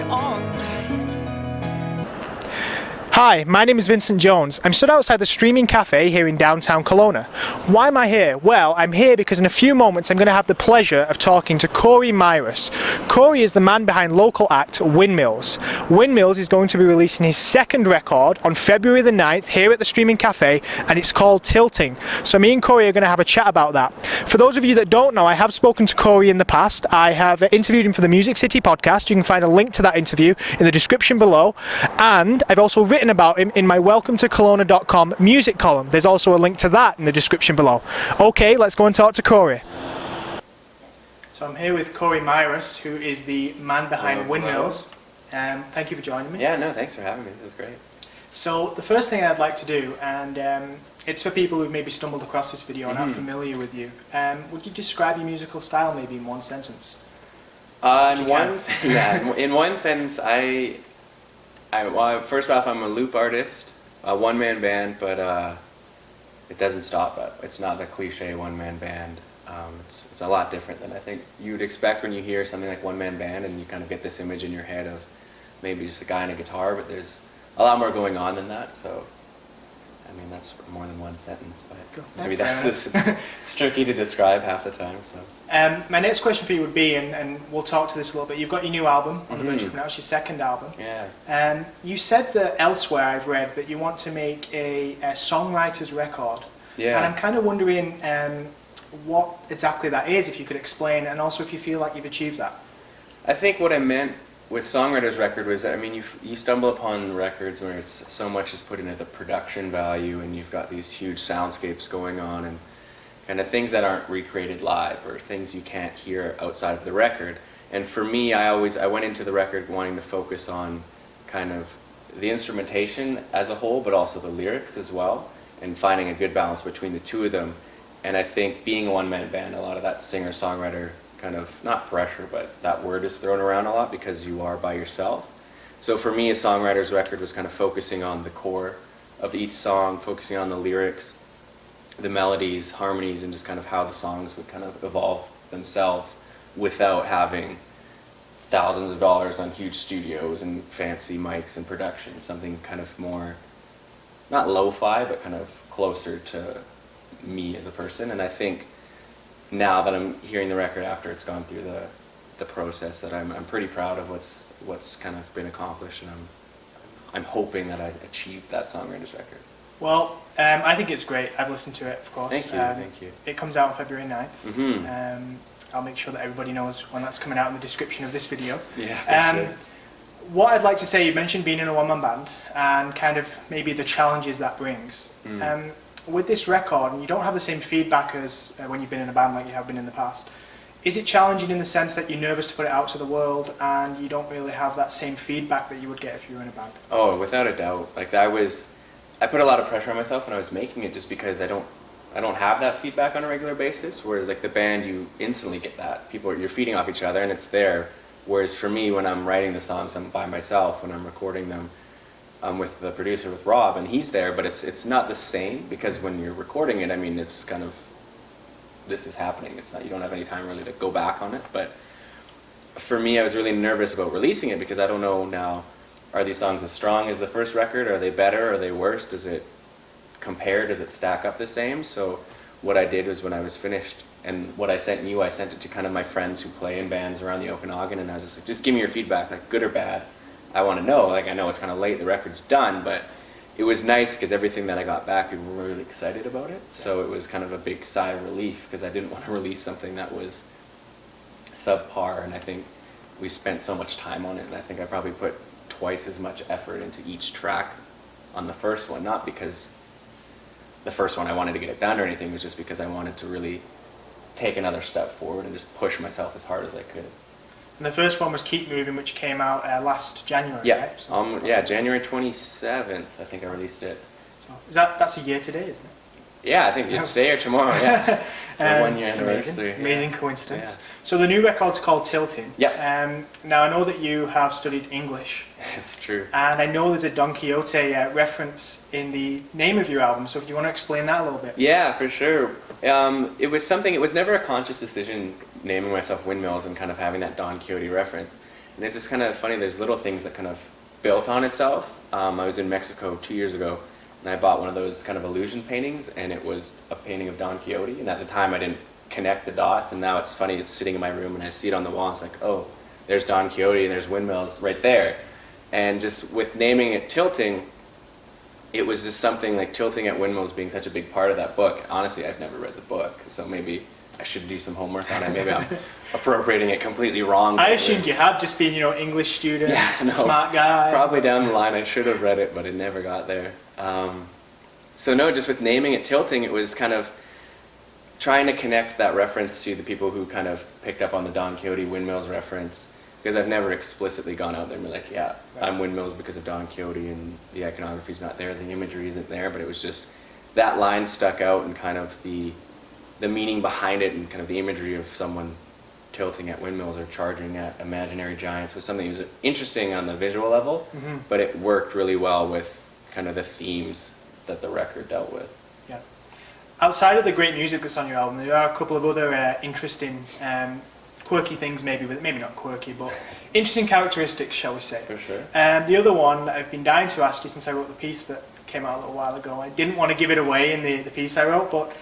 all night. Hi, my name is Vincent Jones. I'm stood outside the Streaming Cafe here in downtown Kelowna. Why am I here? Well, I'm here because in a few moments I'm going to have the pleasure of talking to Cory Myraas. Cory is the man behind local act Windmills. Windmills is going to be releasing his second record on February the 9th here at the Streaming Cafe, and it's called Tilting. So me and Cory are going to have a chat about that. For those of you that don't know, I have spoken to Cory in the past. I have interviewed him for the Music City podcast. You can find a link to that interview in the description below, and I've also written about him in my welcome to Kelowna.com music column. There's also a link to that in the description below. Okay, let's go and talk to Cory. So I'm here with Cory Myraas, who is the man behind Windmills. Thank you for joining me. Yeah, no, thanks for having me. This is great. So the first thing I'd like to do, and it's for people who maybe stumbled across this video and aren't familiar with you, would you describe your musical style maybe in one sentence? In one sentence, well, first off, I'm a loop artist, a one-man band, but it doesn't stop. It's not the cliche one-man band. It's a lot different than I think you'd expect when you hear something like one-man band, and you kind of get this image in your head of maybe just a guy and a guitar, but there's a lot more going on than that. So, I mean, that's more than one sentence, but maybe it's tricky to describe half the time. So, my next question for you would be, and we'll talk to this a little bit. You've got your new album on the verge of coming out. It's your second album. Yeah. You said that elsewhere I've read that you want to make a songwriter's record. Yeah. And I'm kind of wondering what exactly that is, if you could explain, and also if you feel like you've achieved that. I think what I meant with songwriter's record was, I mean, you stumble upon records where it's so much is put into the production value, and you've got these huge soundscapes going on, and kind of things that aren't recreated live, or things you can't hear outside of the record. And for me, I went into the record wanting to focus on kind of the instrumentation as a whole, but also the lyrics as well, and finding a good balance between the two of them. And I think being a one-man band, a lot of that singer-songwriter kind of, not pressure, but that word is thrown around a lot because you are by yourself. So for me, a songwriter's record was kind of focusing on the core of each song, focusing on the lyrics, the melodies, harmonies, and just kind of how the songs would kind of evolve themselves without having thousands of dollars on huge studios and fancy mics and production. Something kind of more, not lo-fi, but kind of closer to me as a person. And I think now that I'm hearing the record after it's gone through the process, that I'm pretty proud of what's kind of been accomplished, and I'm hoping that I achieved that songwriter's record. Well, I think it's great. I've listened to it, of course. Thank you. It comes out on February 9th. I'll make sure that everybody knows when that's coming out in the description of this video. Yeah, for sure. What I'd like to say, you mentioned being in a one-man band and kind of maybe the challenges that brings. With this record, and you don't have the same feedback as when you've been in a band like you have been in the past. Is it challenging in the sense that you're nervous to put it out to the world and you don't really have that same feedback that you would get if you were in a band? Oh, without a doubt. Like I put a lot of pressure on myself when I was making it, just because I don't have that feedback on a regular basis. Whereas like the band, you instantly get that. You're feeding off each other and it's there. Whereas for me, when I'm writing the songs, I'm by myself. When I'm recording them, with the producer, with Rob, and he's there, but it's not the same, because when you're recording it, I mean, it's kind of, this is happening. It's not, you don't have any time really to go back on it. But for me, I was really nervous about releasing it because I don't know now, are these songs as strong as the first record? Are they better? Are they worse? Does it compare? Does it stack up the same? So what I did was, when I was finished, and what I sent you, I sent it to kind of my friends who play in bands around the Okanagan, and I was just like, just give me your feedback, like good or bad. I want to know. Like, I know it's kind of late, the record's done, but it was nice because everything that I got back, people were really excited about it. So it was kind of a big sigh of relief, because I didn't want to release something that was subpar, and I think we spent so much time on it, and I think I probably put twice as much effort into each track on the first one, not because the first one I wanted to get it done or anything, it was just because I wanted to really take another step forward and just push myself as hard as I could. And the first one was Keep Moving, which came out last January, yeah. right? So, January 27th, I think I released it. So that's a year today, isn't it? Yeah, I think it's today or tomorrow, yeah. 1 year anniversary. Amazing coincidence. Yeah. So the new record's called Tilting. Yeah. Now I know that you have studied English. It's true. And I know there's a Don Quixote reference in the name of your album, so if you want to explain that a little bit. Yeah, for sure. It was never a conscious decision naming myself Windmills and kind of having that Don Quixote reference. And it's just kind of funny, there's little things that kind of built on itself. I was in Mexico 2 years ago, and I bought one of those kind of illusion paintings, and it was a painting of Don Quixote, and at the time I didn't connect the dots, and now it's funny, it's sitting in my room, and I see it on the wall, it's like, oh, there's Don Quixote, and there's Windmills right there. And just with naming it Tilting, it was just something like Tilting at Windmills being such a big part of that book. Honestly, I've never read the book, so maybe I should do some homework on it. Maybe I'm appropriating it completely wrong. I assumed you had, just being, English student, no, smart guy. Probably down the line I should have read it, but it never got there. So no, just with naming it Tilting, it was kind of trying to connect that reference to the people who kind of picked up on the Don Quixote Windmills reference, because I've never explicitly gone out there and been like, yeah, right, I'm Windmills because of Don Quixote, and the iconography's not there, the imagery isn't there, but it was just that line stuck out, and kind of the meaning behind it, and kind of the imagery of someone tilting at windmills or charging at imaginary giants was something that was interesting on the visual level, but it worked really well with kind of the themes that the record dealt with. Yeah. Outside of the great music that's on your album, there are a couple of other interesting, quirky things, maybe not quirky, but interesting characteristics, shall we say. For sure. The other one that I've been dying to ask you since I wrote the piece that came out a little while ago, I didn't want to give it away in the piece I wrote, but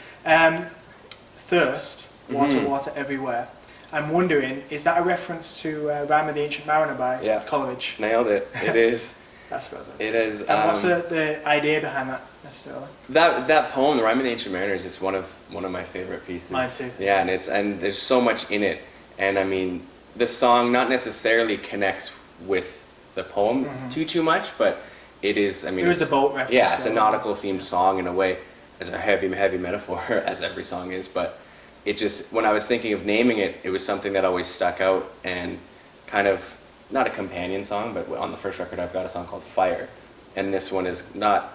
thirst, water, water everywhere. I'm wondering, is that a reference to Rime of the Ancient Mariner by Coleridge? Nailed it. It is. That's what it is. And what's the idea behind that necessarily? That poem, the Rime of the Ancient Mariner, is just one of my favorite pieces. Mine too. Yeah, and there's so much in it, and I mean, the song not necessarily connects with the poem too much, but it is. I mean, there is the boat reference. Yeah, it's a nautical themed song in a way, as a heavy metaphor as every song is, but it just, when I was thinking of naming it, it was something that always stuck out, and kind of, not a companion song, but on the first record I've got a song called Fire, and this one is not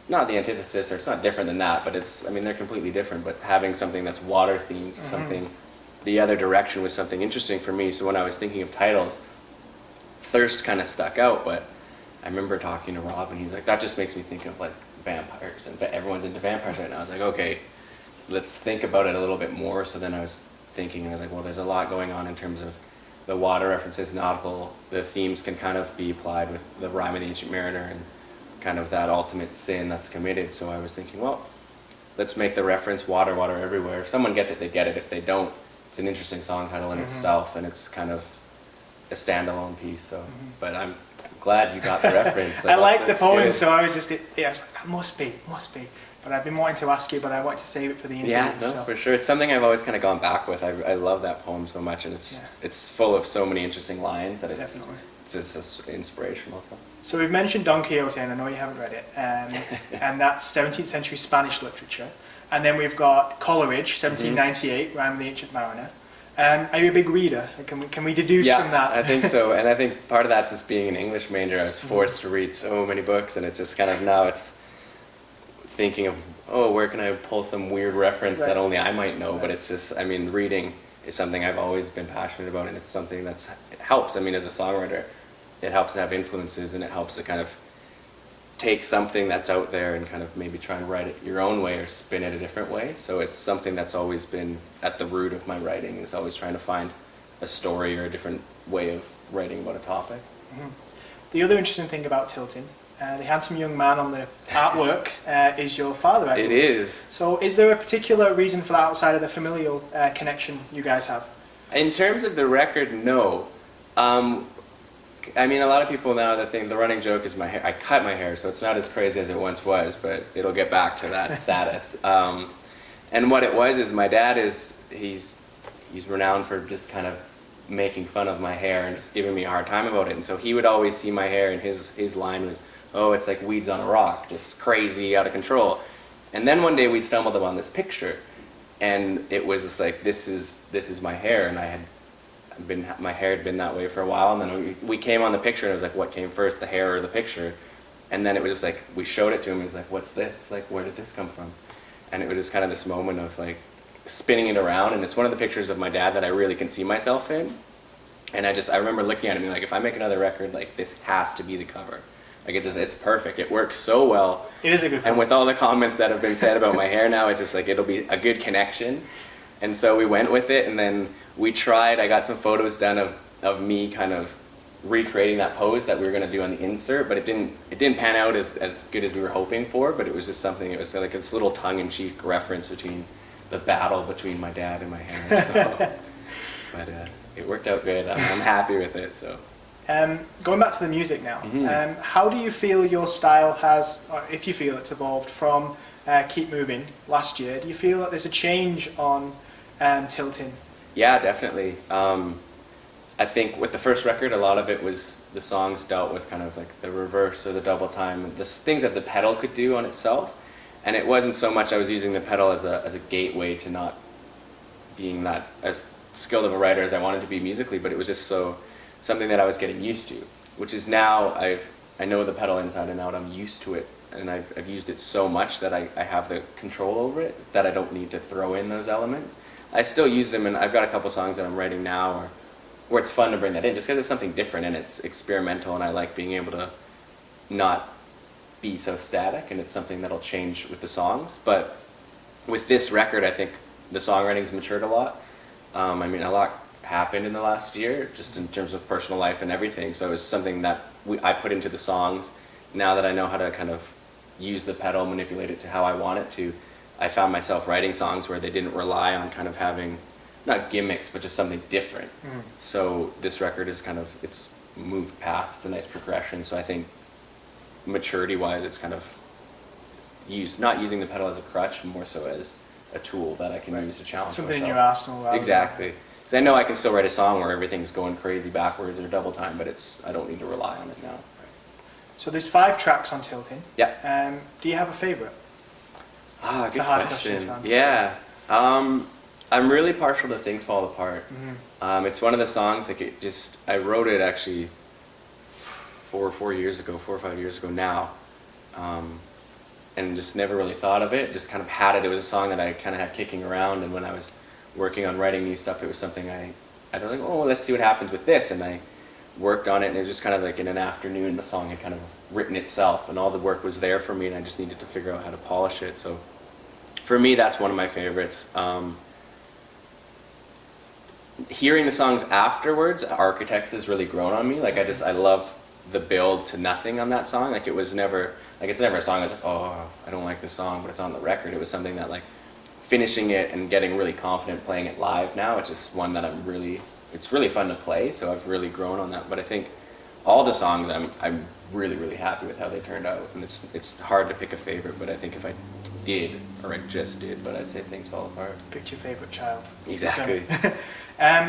the antithesis, or it's not different than that, but it's, I mean, they're completely different, but having something that's water themed, something, the other direction was something interesting for me. So when I was thinking of titles, Thirst kind of stuck out, but I remember talking to Rob, and he's like, that just makes me think of like vampires, and everyone's into vampires right now. I was like, okay, let's think about it a little bit more. So then I was thinking, and I was like, well, there's a lot going on in terms of the water references, nautical, the themes can kind of be applied with the Rime of the Ancient Mariner, and kind of that ultimate sin that's committed. So I was thinking, well, let's make the reference water, water everywhere. If someone gets it, they get it. If they don't, it's an interesting song title in itself, and it's kind of a standalone piece. So, but I'm glad you got the reference. I like the poem, good. So I was just, I was like, must be. But I've been wanting to ask you, but I wanted to save it for the interview. Yeah, no, for sure. It's something I've always kind of gone back with. I love that poem so much, and it's full of so many interesting lines that it's just inspirational. So we've mentioned Don Quixote, and I know you haven't read it, and that's 17th century Spanish literature. And then we've got Coleridge, 1798, Rime of the Ancient Mariner. Are you a big reader? Can we deduce from that? I think so. And I think part of that's just being an English major. I was forced to read so many books, and it's just kind of now it's thinking of, oh, where can I pull some weird reference that only I might know? But it's just, I mean, reading is something I've always been passionate about, and it's something it helps. I mean, as a songwriter, it helps to have influences, and it helps to kind of take something that's out there and kind of maybe try and write it your own way or spin it a different way. So it's something that's always been at the root of my writing, is always trying to find a story or a different way of writing about a topic. The other interesting thing about Tilting, the handsome young man on the artwork is your father, I believe. It is. So is there a particular reason for that outside of the familial connection you guys have? In terms of the record, no. I mean, a lot of people now, the running joke is my hair. I cut my hair, so it's not as crazy as it once was, but it'll get back to that status. And what it was is my dad he's renowned for just kind of making fun of my hair and just giving me a hard time about it. And so he would always see my hair, and his line was, oh, it's like weeds on a rock, just crazy, out of control. And then one day we stumbled upon this picture, and it was just like, this is my hair, and my hair had been that way for a while, and then we came on the picture, and it was like, what came first, the hair or the picture? And then it was just like, we showed it to him, and he was like, what's this? Like, where did this come from? And it was just kind of this moment of like spinning it around, and it's one of the pictures of my dad that I really can see myself in. And I remember looking at it and being like, if I make another record, like, this has to be the cover. Like, it's perfect. It works so well. It is a good cover. And with all the comments that have been said about my hair now, it's just like, it'll be a good connection. And so we went with it, and then we tried, I got some photos done of me kind of recreating that pose that we were going to do on the insert, but it didn't pan out as good as we were hoping for. But it was just something. It was like this little tongue-in-cheek reference between the battle between my dad and my hair. So, but it worked out good. I'm happy with it. So. Going back to the music now, Mm-hmm. how do you feel your style has, or if you feel it's evolved from Keep Moving last year? Do you feel that there's a change on Tilting? Yeah, definitely. I think with the first record, a lot of it was the songs dealt with kind of like the reverse or the double time, the things that the pedal could do on itself. And it wasn't so much I was using the pedal as a gateway to not being that as skilled of a writer as I wanted to be musically, but it was just something that I was getting used to, which is now I know the pedal inside and out. I'm used to it, and I've used it so much that I have the control over it that I don't need to throw in those elements. I still use them, and I've got a couple songs that I'm writing now where it's fun to bring that in, just because it's something different and it's experimental, and I like being able to not be so static, and it's something that'll change with the songs. But with this record, I think the songwriting's matured a lot. I mean, a lot happened in the last year, just in terms of personal life and everything. So it was something that I put into the songs. Now that I know how to kind of use the pedal, manipulate it to how I want it to, I found myself writing songs where they didn't rely on kind of having, not gimmicks, but just something different. So this record is kind of, it's moved past, it's a nice progression. So I think maturity-wise, it's kind of not using the pedal as a crutch, more so as a tool that I can use to challenge Something in myself. your arsenal. Exactly. Because I know I can still write a song where everything's going crazy backwards or double time, but I don't need to rely on it now. So there's 5 tracks on Tilting. Yeah. Do you have a favourite? Good a hard question. question to answer. Yeah. I'm really partial to Things Fall Apart. It's one of the songs, like I wrote it actually 4 or 5 years ago now. And just never really thought of it, just kind of had it. It was a song that I kind of had kicking around, and when I was working on writing new stuff, it was something I was like, oh, let's see what happens with this, and I worked on it, and it was just kind of like in an afternoon, the song had kind of written itself, and all the work was there for me, and I just needed to figure out how to polish it. So for me, that's one of my favorites. Hearing the songs afterwards, Architects has really grown on me. Like I love the build to nothing on that song. Like it's never a song I was like, oh, I don't like this song, but it's on the record. It was something that, like, finishing it and getting really confident playing it live now, it's just one that it's really fun to play, so I've really grown on that. But I think all the songs I'm really, really happy with how they turned out, and it's hard to pick a favorite, but I think if I did, or I just did, but I'd say Things Fall Apart. Pick your favourite child. Exactly.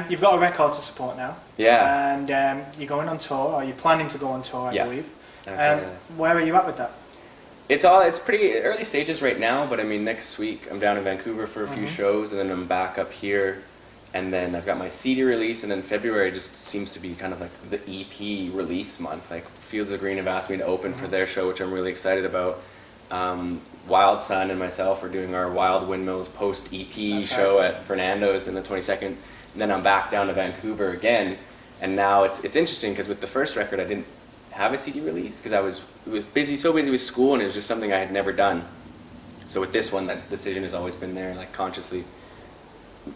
You've got a record to support now. Yeah. And you're going on tour, or you're planning to go on tour, I believe. Okay. Where are you at with that? It's pretty early stages right now, but I mean, next week I'm down in Vancouver for a few shows, and then I'm back up here, and then I've got my CD release, and then February just seems to be kind of like the EP release month. Like Fields of Green have asked me to open for their show, which I'm really excited about. Wild Sun and myself are doing our Wild Windmills post-EP show at Fernando's on the 22nd, and then I'm back down to Vancouver again, and now it's interesting because with the first record I didn't have a CD release because I was so busy with school, and it was just something I had never done. So with this one, that decision has always been there, like consciously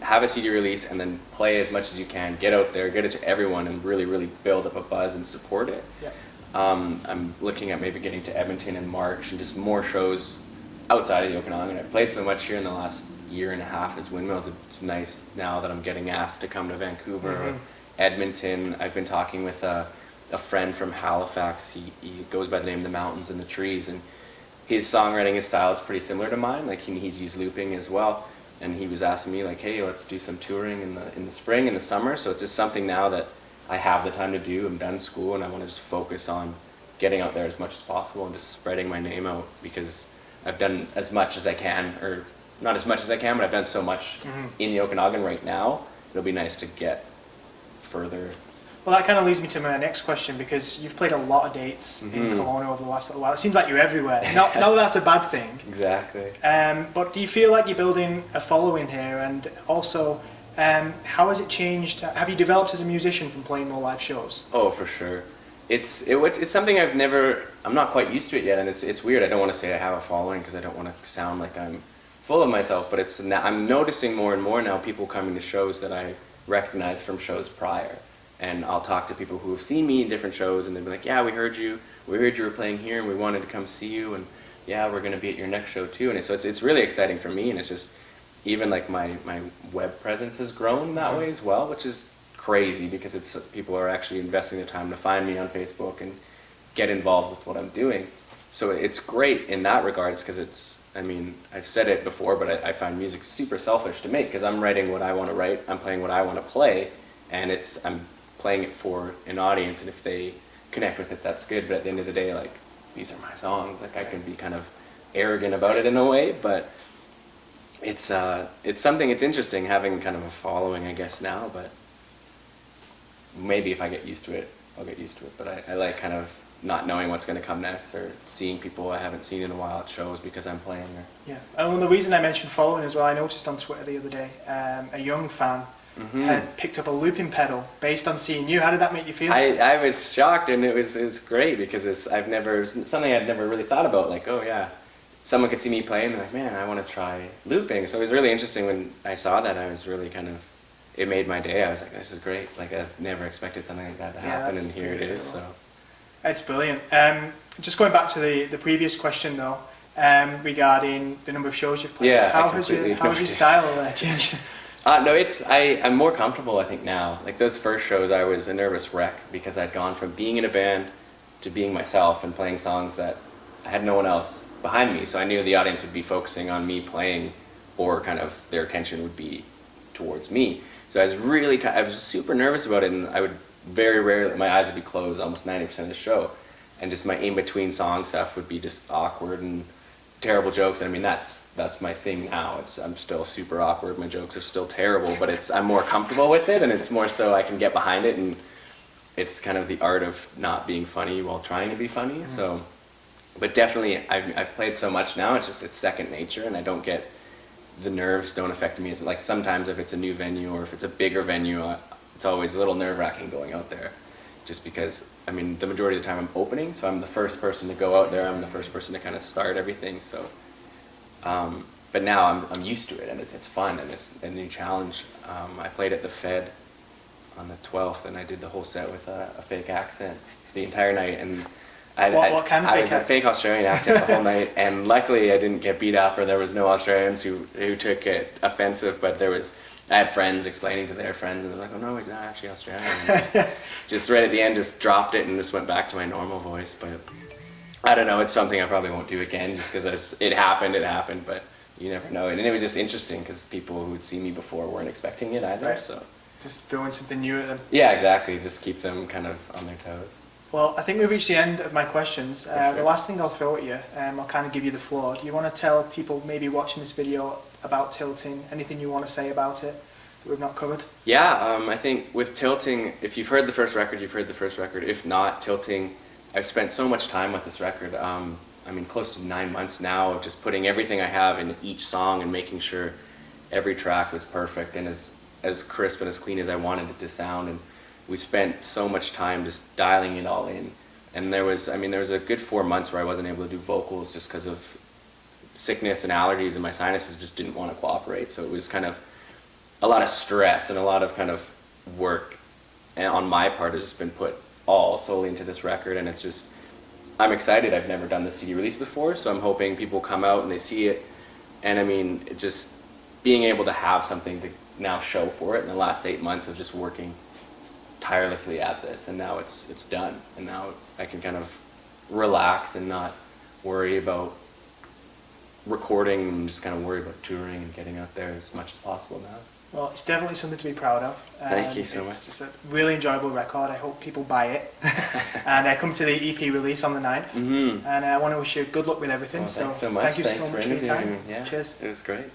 have a CD release and then play as much as you can, get out there, get it to everyone, and really, really build up a buzz and support it. Yeah. I'm looking at maybe getting to Edmonton in March and just more shows outside of the Okanagan. I've played so much here in the last year and a half as Windmills. It's nice now that I'm getting asked to come to Vancouver or Edmonton. I've been talking with a friend from Halifax. He goes by the name The Mountains and the Trees, and his songwriting, his style is pretty similar to mine. Like he's used looping as well, and he was asking me like, hey, let's do some touring in the spring and the summer. So it's just something now that I have the time to do. I'm done school, and I want to just focus on getting out there as much as possible and just spreading my name out, because I've done as much as I can, or not as much as I can, but I've done so much in the Okanagan right now. It'll be nice to get further. Well, that kind of leads me to my next question, because you've played a lot of dates in Kelowna over the last little while. It seems like you're everywhere. Not that that's a bad thing. Exactly. But do you feel like you're building a following here? And also, how has it changed? Have you developed as a musician from playing more live shows? Oh, for sure. It's something I'm not quite used to it yet, and it's weird. I don't want to say I have a following because I don't want to sound like I'm full of myself, but I'm noticing more and more now people coming to shows that I recognize from shows prior. and I'll talk to people who have seen me in different shows, and they'll be like, yeah, we heard you were playing here, and we wanted to come see you, and yeah, we're going to be at your next show too. And so it's really exciting for me, and it's just, even like my web presence has grown that way as well, which is crazy because it's people are actually investing the time to find me on Facebook and get involved with what I'm doing. So it's great in that regards, because it's, I mean, I've said it before, but I find music super selfish to make, because I'm writing what I want to write, I'm playing what I want to play, and I'm playing it for an audience, and if they connect with it, that's good. But at the end of the day, like, these are my songs. Like, I can be kind of arrogant about it in a way, but it's something, it's interesting having kind of a following, I guess, now, but maybe if I get used to it, I'll get used to it. But I like kind of not knowing what's going to come next, or seeing people I haven't seen in a while at shows because I'm playing. Yeah, and well, the reason I mentioned following as well, I noticed on Twitter the other day, a young fan had picked up a looping pedal based on seeing you. How did that make you feel? I was shocked, and it was great, because it's something I'd never really thought about. Like, oh yeah, someone could see me playing, and like, man, I want to try looping. So it was really interesting when I saw that. I was really kind of, it made my day. I was like, this is great. Like, I've never expected something like that to happen, and here it is. So it's brilliant. Just going back to the previous question though, regarding the number of shows you've played. Yeah, how has your style changed? No, I'm more comfortable, I think, now. Like, those first shows, I was a nervous wreck, because I'd gone from being in a band to being myself and playing songs that I had no one else behind me. So I knew the audience would be focusing on me playing, or kind of their attention would be towards me. So I was super nervous about it, and I would very rarely, my eyes would be closed almost 90% of the show. And just my in-between song stuff would be just awkward and terrible jokes. I mean, that's my thing now. I'm still super awkward. My jokes are still terrible, but I'm more comfortable with it, and it's more so I can get behind it, and it's kind of the art of not being funny while trying to be funny. Mm-hmm. So, but definitely, I've played so much now. It's second nature, and I don't get, the nerves don't affect me as, like, sometimes if it's a new venue or if it's a bigger venue, it's always a little nerve-wracking going out there, just because, I mean, the majority of the time I'm opening, so I'm the first person to go out there. I'm the first person to kind of start everything. So, but now I'm used to it, and it's fun, and it's a new challenge. I played at the Fed on the 12th, and I did the whole set with a fake accent the entire night, and what kind of fake accent? I was a fake Australian accent the whole night, and luckily I didn't get beat up, or there was no Australians who took it offensive, but I had friends explaining to their friends, and they're like, oh no, he's not actually Australian. And just right at the end, just dropped it and just went back to my normal voice. But I don't know, it's something I probably won't do again, just because it happened, but you never know. And it was just interesting, because people who had seen me before weren't expecting it either. Right. So just throwing something new at them. Yeah, exactly. Just keep them kind of on their toes. Well, I think we've reached the end of my questions. Sure. The last thing I'll throw at you, I'll kind of give you the floor. Do you want to tell people maybe watching this video about tilting, anything you want to say about it that we've not covered? Yeah, I think with tilting, if you've heard the first record, you've heard the first record. If not, tilting, I've spent so much time with this record. I mean, close to 9 months now of just putting everything I have in each song and making sure every track was perfect and as crisp and as clean as I wanted it to sound. And we spent so much time just dialing it all in. And there was a good 4 months where I wasn't able to do vocals just because of sickness and allergies, and my sinuses just didn't want to cooperate. So it was kind of a lot of stress and a lot of kind of work, and on my part has just been put all solely into this record. And it's just, I'm excited. I've never done the CD release before, so I'm hoping people come out and they see it. And I mean, it just being able to have something to now show for it in the last 8 months of just working tirelessly at this, and now it's done, and now I can kind of relax and not worry about recording, and just kind of worry about touring and getting out there as much as possible now. Well, it's definitely something to be proud of. Thank you so much. It's a really enjoyable record. I hope people buy it. And I come to the EP release on the 9th. Mm-hmm. And I want to wish you good luck with everything. Well, thanks so much. Thank you so much for your time. Yeah, Cheers. It was great.